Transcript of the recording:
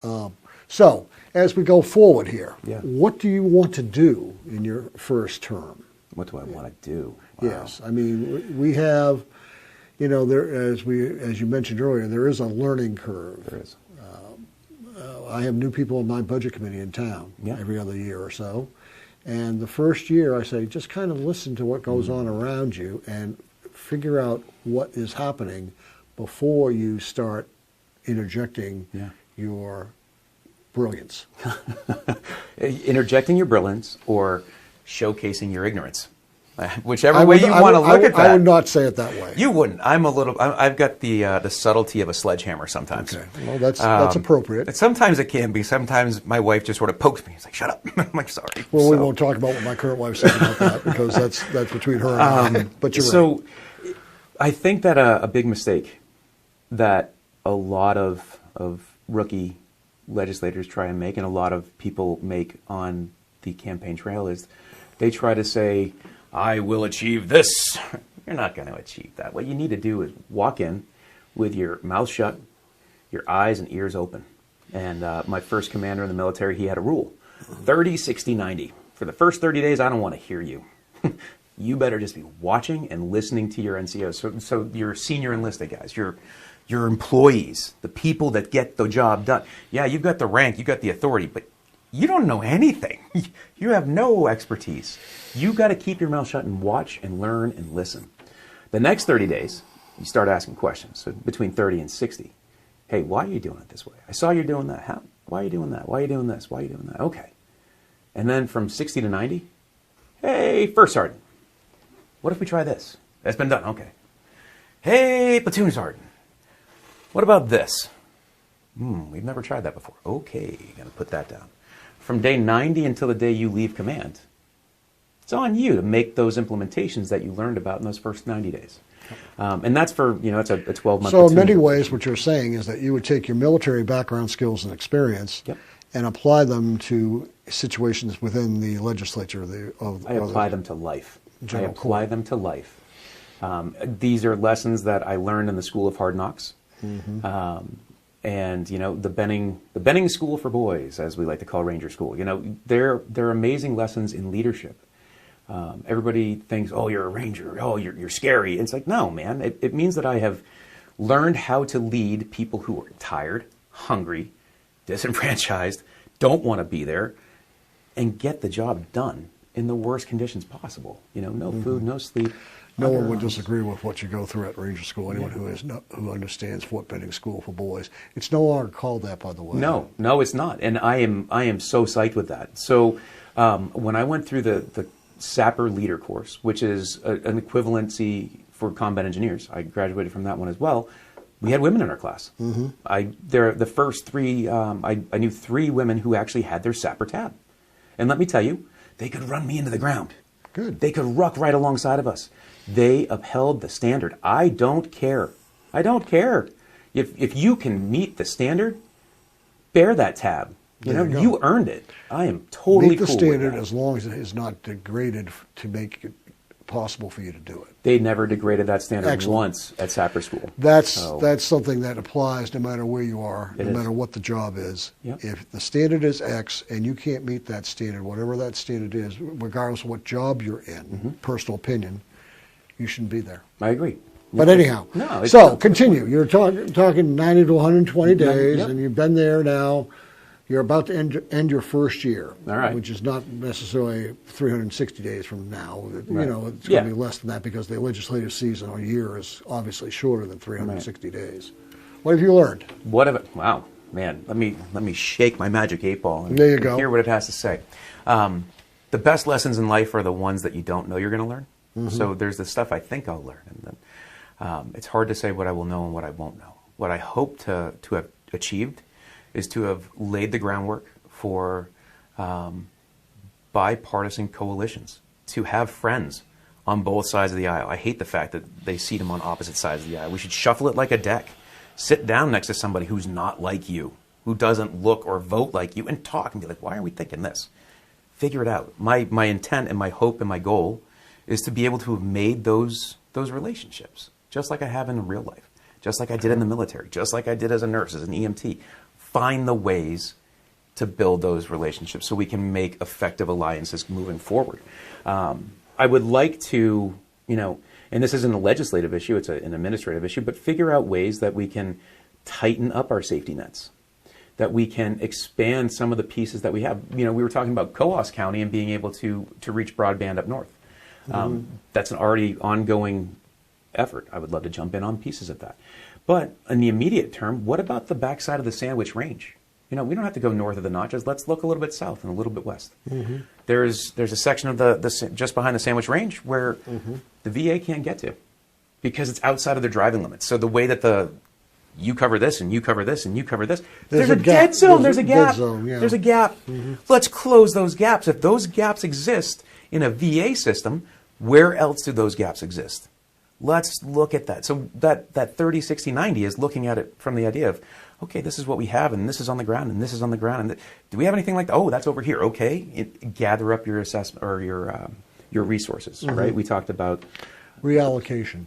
So, as we go forward here, Yeah. what do you want to do in your first term? What do I want to do? Wow. Yes, I mean, we have, there as you mentioned earlier, there is a learning curve. There is. I have new people on my budget committee in town Yeah. every other year or so, and the first year I say just kind of listen to what goes on around you and figure out what is happening before you start interjecting your brilliance. Interjecting your brilliance or showcasing your ignorance. Whichever way you want to look at that. I would not say it that way. You wouldn't. I've got the subtlety of a sledgehammer sometimes. Okay. Well, that's appropriate. Sometimes it can be. Sometimes my wife just sort of pokes me. It's like, shut up. I'm like, sorry. Well, we won't talk about what my current wife says about that because that's between her and I. But you're right. So I think that a big mistake that a lot of rookie legislators try and make, and a lot of people make on the campaign trail, is they try to say, I will achieve this. You're not going to achieve that. What you need to do is walk in with your mouth shut, your eyes and ears open. And my first commander in the military, he had a rule, 30, 60, 90. For the first 30 days, I don't want to hear you. You better just be watching and listening to your NCOs. So your senior enlisted guys, your employees, the people that get the job done. Yeah, you've got the rank, you've got the authority, but you don't know anything. You have no expertise. You got to keep your mouth shut and watch and learn and listen. The next 30 days, you start asking questions. So between 30 and 60. Hey, why are you doing it this way? I saw you doing that. How? Why are you doing that? Why are you doing this? Why are you doing that? Okay. And then from 60 to 90, hey, first sergeant, what if we try this? That's been done. Okay. Hey, platoon sergeant, what about this? We've never tried that before. Okay, gonna put that down. From day 90 until the day you leave command, it's on you to make those implementations that you learned about in those first 90 days. And that's for, it's a 12-month. So in many ways, what you're saying is that you would take your military background, skills, and experience and apply them to situations within the legislature. I apply them to life. I apply them to life. These are lessons that I learned in the School of Hard Knocks. Mm-hmm. And the Benning School for Boys, as we like to call Ranger School. They're amazing lessons in leadership. Everybody thinks, oh, you're a Ranger, oh, you're scary. It's like, no, man. It means that I have learned how to lead people who are tired, hungry, disenfranchised, don't want to be there, and get the job done in the worst conditions possible. No food, no sleep. No one would disagree with what you go through at Ranger School. Anyone who understands Fort Benning School for Boys. It's no longer called that, by the way. No, it's not. And I am so psyched with that. So when I went through the Sapper Leader course, which is an equivalency for combat engineers, I graduated from that one as well. We had women in our class. Mm-hmm. The first three, I knew 3 women who actually had their Sapper tab. And let me tell you, they could run me into the ground. Good. They could ruck right alongside of us. They upheld the standard. I don't care. If you can meet the standard, bear that tab. You earned it. I am totally meet the cool standard with that. as long as it is not degraded to make it possible for you to do it. They never degraded that standard Excellent. Once at Sapper School. That's something that applies no matter where you are, no matter what the job is. Yep. If the standard is X and you can't meet that standard, whatever that standard is, regardless of what job you're in, personal opinion, you shouldn't be there. I agree. But anyhow, continue. You're talking 90 to 120 days, and you've been there now. You're about to end your first year, which is not necessarily 360 days from now. Right. It's going to be less than that because the legislative season or year is obviously shorter than 360 days. What have you learned? Wow, man, let me shake my magic 8 ball and there you go. Hear what it has to say. The best lessons in life are the ones that you don't know you're going to learn. Mm-hmm. So there's the stuff I think I'll learn, and then it's hard to say what I will know and what I won't know. What I hope to have achieved is to have laid the groundwork for bipartisan coalitions, to have friends on both sides of the aisle. I hate the fact that they seat them on opposite sides of the aisle. We should shuffle it like a deck. Sit down next to somebody who's not like you, who doesn't look or vote like you, and talk and be like, why are we thinking this? Figure it out. My intent and my hope and my goal is to be able to have made those relationships, just like I have in real life, just like I did in the military, just like I did as a nurse, as an EMT. find the ways to build those relationships so we can make effective alliances moving forward. I would like to, and this isn't a legislative issue, it's an administrative issue, but figure out ways that we can tighten up our safety nets, that we can expand some of the pieces that we have. We were talking about Coos County and being able to reach broadband up north. That's an already ongoing effort. I would love to jump in on pieces of that. But in the immediate term, what about the backside of the Sandwich Range? We don't have to go north of the Notches. Let's look a little bit south and a little bit west. There's a section of the just behind the Sandwich Range where the VA can't get to because it's outside of their driving limits. So the way that you cover this and you cover this and you cover this, there's a dead zone. There's a gap. There's a gap. Let's close those gaps. If those gaps exist in a VA system, where else do those gaps exist? Let's look at that. So that 30, 60, 90 is looking at it from the idea of, okay, this is what we have, and this is on the ground, and this is on the ground. And do we have anything like that? Oh, that's over here. Okay, gather up your assessment or your resources. Right? We talked about reallocation.